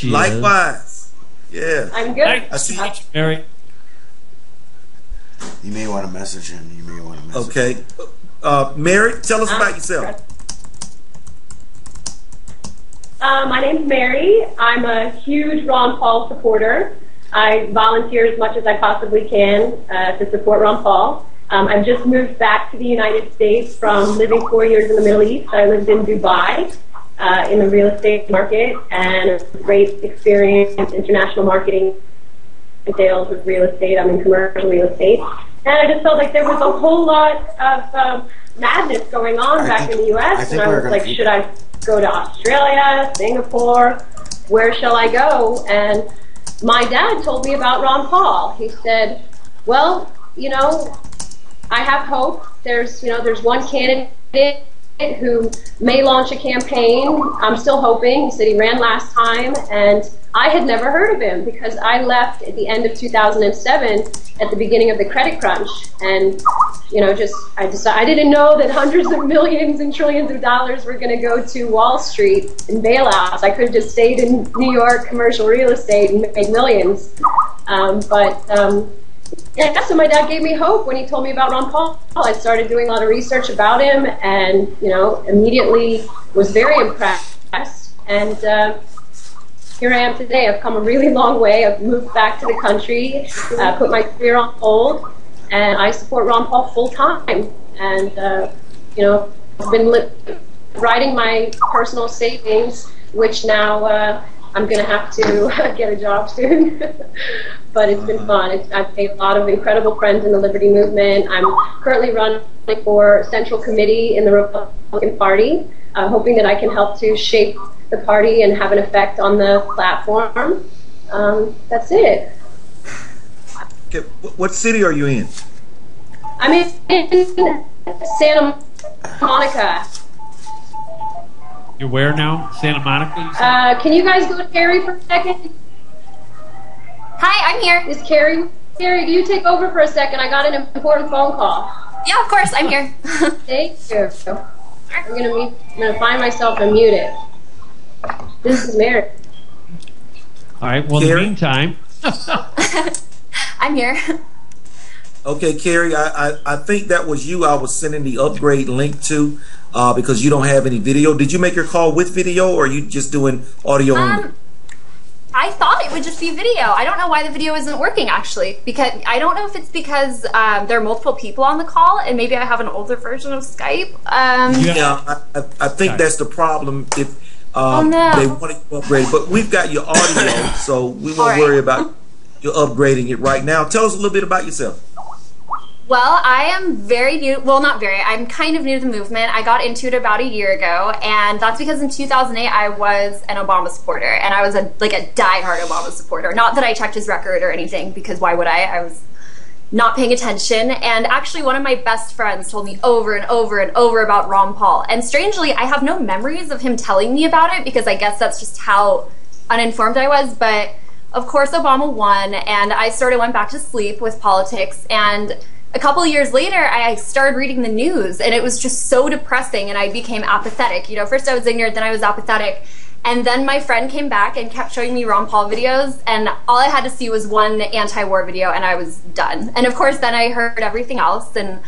she is. Likewise. Yeah. I'm good. I see. Mary. You may want to message him. You may want to message him. Okay. Mary, tell us about yourself. My name's Mary. I'm a huge Ron Paul supporter. I volunteer as much as I possibly can to support Ron Paul. I've just moved back to the United States from living 4 years in the Middle East. I lived in Dubai in the real estate market, and it was a great experience, international marketing and sales with real estate. I'm in commercial real estate. And I just felt like there was a whole lot of madness going on back in the U.S. And I was like, should I go to Australia, Singapore? Where shall I go? And my dad told me about Ron Paul. He said, well, you know, I have hope. There's one candidate who may launch a campaign. I'm still hoping. He said he ran last time, and I had never heard of him because I left at the end of 2007 at the beginning of the credit crunch. And, you know, I didn't know that hundreds of millions and trillions of dollars were going to go to Wall Street and bailouts. I could have just stayed in New York commercial real estate and made millions. Yeah, so my dad gave me hope when he told me about Ron Paul. I started doing a lot of research about him, and immediately was very impressed. And here I am today. I've come a really long way. I've moved back to the country, put my career on hold, and I support Ron Paul full time. And I've been writing my personal savings, which now I'm going to have to get a job soon. But it's been fun. I've made a lot of incredible friends in the Liberty Movement. I'm currently running for Central Committee in the Republican Party, hoping that I can help to shape the party and have an effect on the platform. That's it. Okay. What city are you in? I'm in Santa Monica. You're where now? Santa Monica? Can you guys go to Carey for a second? Hi, I'm here. Is Carey? Carey, do you take over for a second? I got an important phone call. Yeah, of course, I'm here. Thank you. I'm gonna find myself and mute it. This is Mary. All right. Well, in the meantime, I'm here. Okay, Carey, I think that was you I was sending the upgrade link to because you don't have any video. Did you make your call with video, or are you just doing audio only? I thought it would just be video. I don't know why the video isn't working, actually. Because I don't know if it's because there are multiple people on the call, and maybe I have an older version of Skype. Yeah, I think that's the problem. If they want to upgrade, but we've got your audio, so we won't worry about you upgrading it right now. Tell us a little bit about yourself. Well, I am very new. Well, not very. I'm kind of new to the movement. I got into it about a year ago, and that's because in 2008 I was an Obama supporter, and I was a diehard Obama supporter. Not that I checked his record or anything, because why would I? I was not paying attention. And actually, one of my best friends told me over and over and over about Ron Paul. And strangely, I have no memories of him telling me about it, because I guess that's just how uninformed I was. But of course, Obama won, and I went back to sleep with politics. And a couple of years later, I started reading the news, and it was just so depressing, and I became apathetic. First I was ignorant, then I was apathetic. And then my friend came back and kept showing me Ron Paul videos, and all I had to see was one anti-war video, and I was done. And of course, then I heard everything else and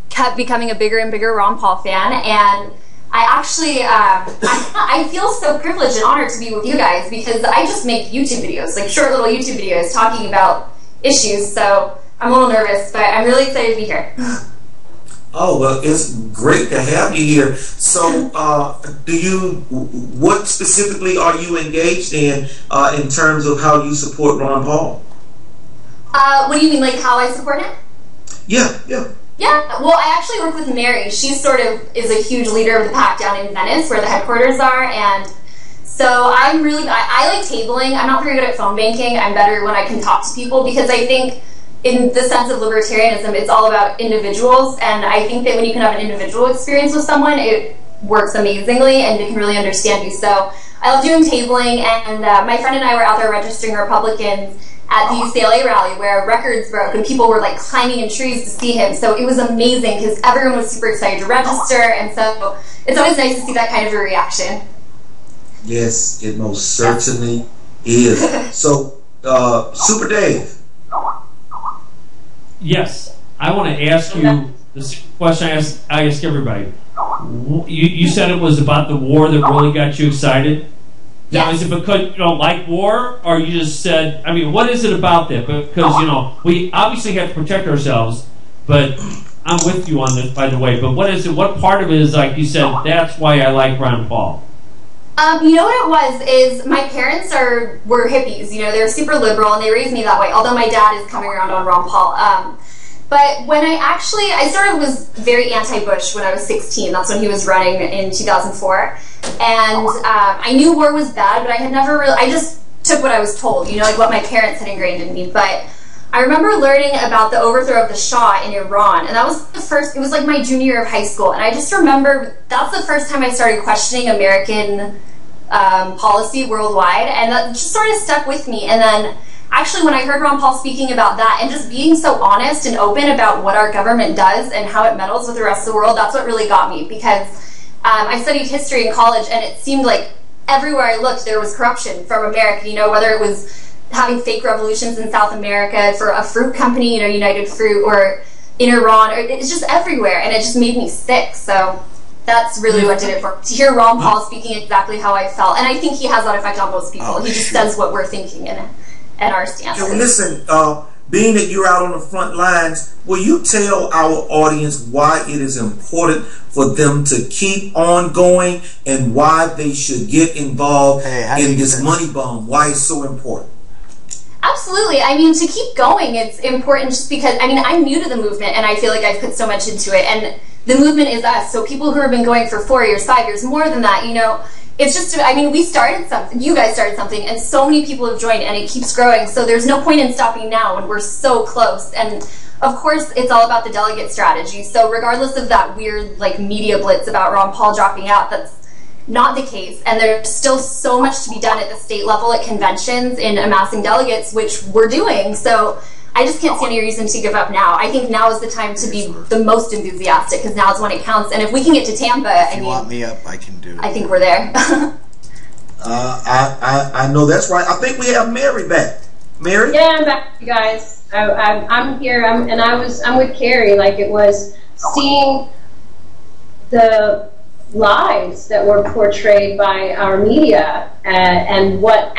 kept becoming a bigger and bigger Ron Paul fan. And I actually, I feel so privileged and honored to be with you guys, because I just make YouTube videos, like short little YouTube videos talking about issues. So I'm a little nervous, but I'm really excited to be here. Oh, well, it's great to have you here. So, what specifically are you engaged in terms of how you support Ron Paul? What do you mean, like how I support him? Yeah. Yeah, well, I actually work with Mary. She is a huge leader of the pack down in Venice, where the headquarters are, and so I like tabling. I'm not very good at phone banking. I'm better when I can talk to people, because I think in the sense of libertarianism, it's all about individuals, and I think that when you can have an individual experience with someone, it works amazingly, and they can really understand you. So I love doing tabling, and my friend and I were out there registering Republicans at the UCLA rally, where records broke, and people were like climbing in trees to see him. So it was amazing, because everyone was super excited to register, and so it's always nice to see that kind of a reaction. Yes, it most certainly He is. So, Super Dave. Yes, I want to ask you the question I ask everybody. You said it was about the war that really got you excited. Now, is it because you don't like war, or you just said, I mean, what is it about that? Because, you know, we obviously have to protect ourselves, but I'm with you on this, by the way, but what is it, what part of it is, like you said, that's why I like Ron Paul? You know what it was, is my parents were hippies, you know, they're super liberal, and they raised me that way, although my dad is coming around on Ron Paul. But when I was very anti-Bush when I was 16. That's when he was running in 2004. And I knew war was bad, but I had never really, I just took what I was told, you know, like what my parents had ingrained in me. But I remember learning about the overthrow of the Shah in Iran, and that was it was like my junior year of high school. And I just remember that's the first time I started questioning American policy worldwide, and that just sort of stuck with me. And then actually, when I heard Ron Paul speaking about that and just being so honest and open about what our government does and how it meddles with the rest of the world, that's what really got me, because I studied history in college, and it seemed like everywhere I looked there was corruption from America, you know, whether it was having fake revolutions in South America for a fruit company, you know, United Fruit, or in Iran, or it's just everywhere, and it just made me sick. So that's really what did it for me, to hear Ron Paul speaking exactly how I felt. And I think he has that effect on most people. He just says what we're thinking and our stance. Well, listen, being that you're out on the front lines, will you tell our audience why it is important for them to keep on going and why they should get involved in this money bomb? Why it's so important? Absolutely. I mean, to keep going, it's important just because, I mean, I'm new to the movement, and I feel like I've put so much into it, and the movement is us. So people who have been going for 4 years, 5 years, more than that, you know, it's just, I mean, we started something, you guys started something, and so many people have joined, and it keeps growing, so there's no point in stopping now when we're so close. And of course, it's all about the delegate strategy. So regardless of that weird, like, media blitz about Ron Paul dropping out, that's not the case, and there's still so much to be done at the state level at conventions in amassing delegates, which we're doing. So I just can't see any reason to give up now. I think now is the time to be the most enthusiastic, because now is when it counts. And if we can get to Tampa, if you want me up, I can do it. I think we're there. I know that's right. I think we have Mary back. Mary? Yeah, I'm back, you guys. I'm here, I'm with Carey. Like, it was seeing the lies that were portrayed by our media and what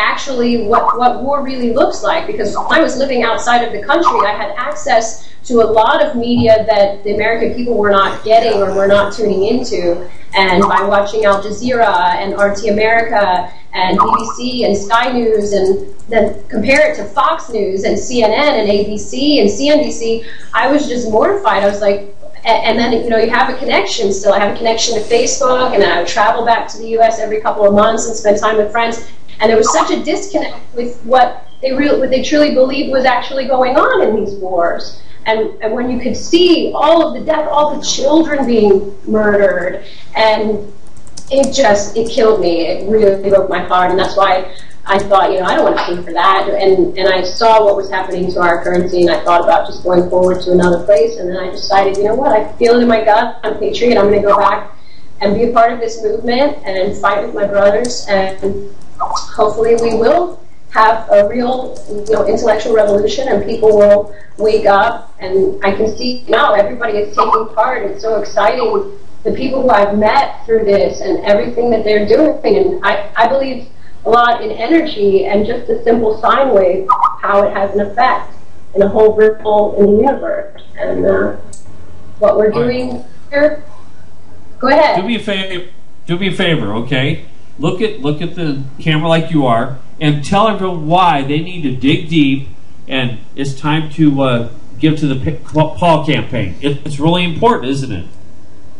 war really looks like. Because when I was living outside of the country, I had access to a lot of media that the American people were not getting or were not tuning into. And by watching Al Jazeera and RT America and BBC and Sky News, and then compare it to Fox News and CNN and ABC and CNBC, I was just mortified. I was like, and then, you know, you have a connection still. I have a connection to Facebook, and I would travel back to the U.S. every couple of months and spend time with friends. And there was such a disconnect with what they truly believed was actually going on in these wars. And when you could see all of the death, all the children being murdered, and it killed me. It really broke my heart, and that's why I thought, you know, I don't want to pay for that. And I saw what was happening to our currency, and I thought about just going forward to another place. And then I decided, you know what, I feel it in my gut. I'm a patriot. I'm going to go back and be a part of this movement and fight with my brothers. And hopefully we will have a real, you know, intellectual revolution, and people will wake up. And I can see now everybody is taking part. It's so exciting. The people who I've met through this and everything that they're doing. And I believe a lot in energy and just a simple sine wave, how it has an effect in a whole ripple in the universe. And what we're doing here, go ahead. Do me a favor, okay? Look at the camera like you are, and tell everyone why they need to dig deep, and it's time to give to the Paul campaign. It's really important, isn't it?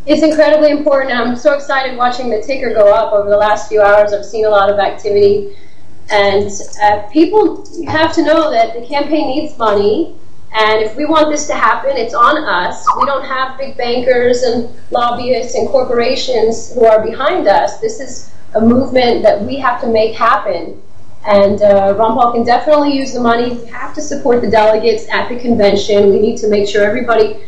It's incredibly important. I'm so excited watching the ticker go up over the last few hours. I've seen a lot of activity. And people have to know that the campaign needs money. And if we want this to happen, it's on us. We don't have big bankers and lobbyists and corporations who are behind us. This is a movement that we have to make happen. And Ron Paul can definitely use the money. We have to support the delegates at the convention. We need to make sure everybody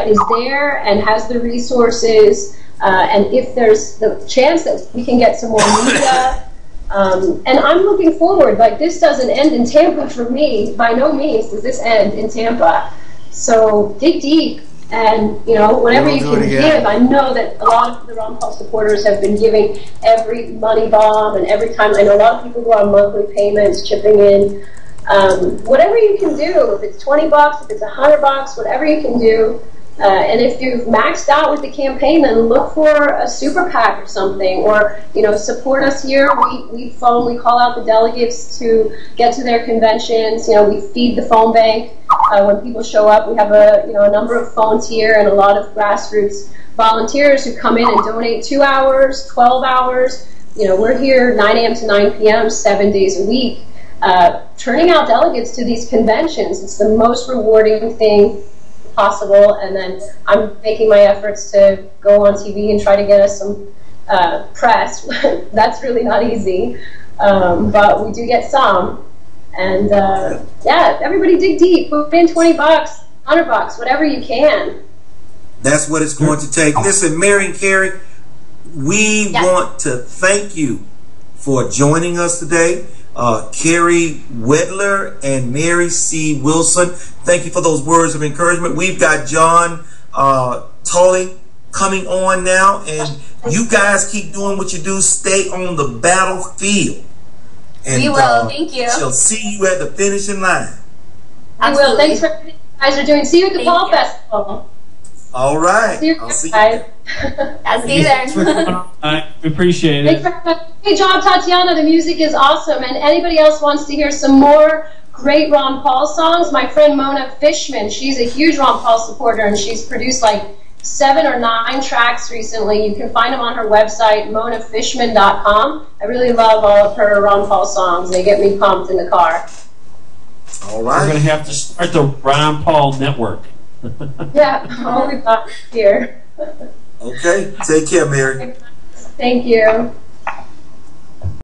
is there and has the resources. And if there's the chance that we can get some more media And I'm looking forward. Like, this doesn't end in Tampa for me. By no means does this end in Tampa. So dig deep, and whatever you can give. I know that a lot of the Ron Paul supporters have been giving every money bomb, and every time I know a lot of people who are on monthly payments chipping in. Whatever you can do, if it's $20, if it's $100, whatever you can do. And if you've maxed out with the campaign, then look for a super PAC or something, or support us here. We call out the delegates to get to their conventions. We feed the phone bank when people show up. We have a number of phones here, and a lot of grassroots volunteers who come in and donate 2 hours, 12 hours. We're here 9 a.m. to 9 p.m. 7 days a week, turning out delegates to these conventions. It's the most rewarding thing possible, and then I'm making my efforts to go on TV and try to get us some press. That's really not easy, but we do get some. And yeah, everybody dig deep. Put in $20, $100, whatever you can. That's what it's going to take. Listen, Mary and Carey, we want to thank you for joining us today. Carey Wedler and Mary C. Willison, thank you for those words of encouragement. We've got John Tully coming on now, and you guys keep doing what you do. Stay on the battlefield. And, we will. Thank you. She'll see you at the finishing line. I will. Thanks for everything you guys are doing. See you at the Fall Festival. All right. See you guys. I'll see you there. We appreciate it. Hey, John, Tatiana, the music is awesome. And anybody else wants to hear some more great Ron Paul songs, my friend Mona Fishman, she's a huge Ron Paul supporter, and she's produced like 7 or 9 tracks recently. You can find them on her website, monafishman.com. I really love all of her Ron Paul songs. They get me pumped in the car. All right. We're going to have to start the Ron Paul Network. Yeah, all we've got here. Okay. Take care, Mary. Thank you.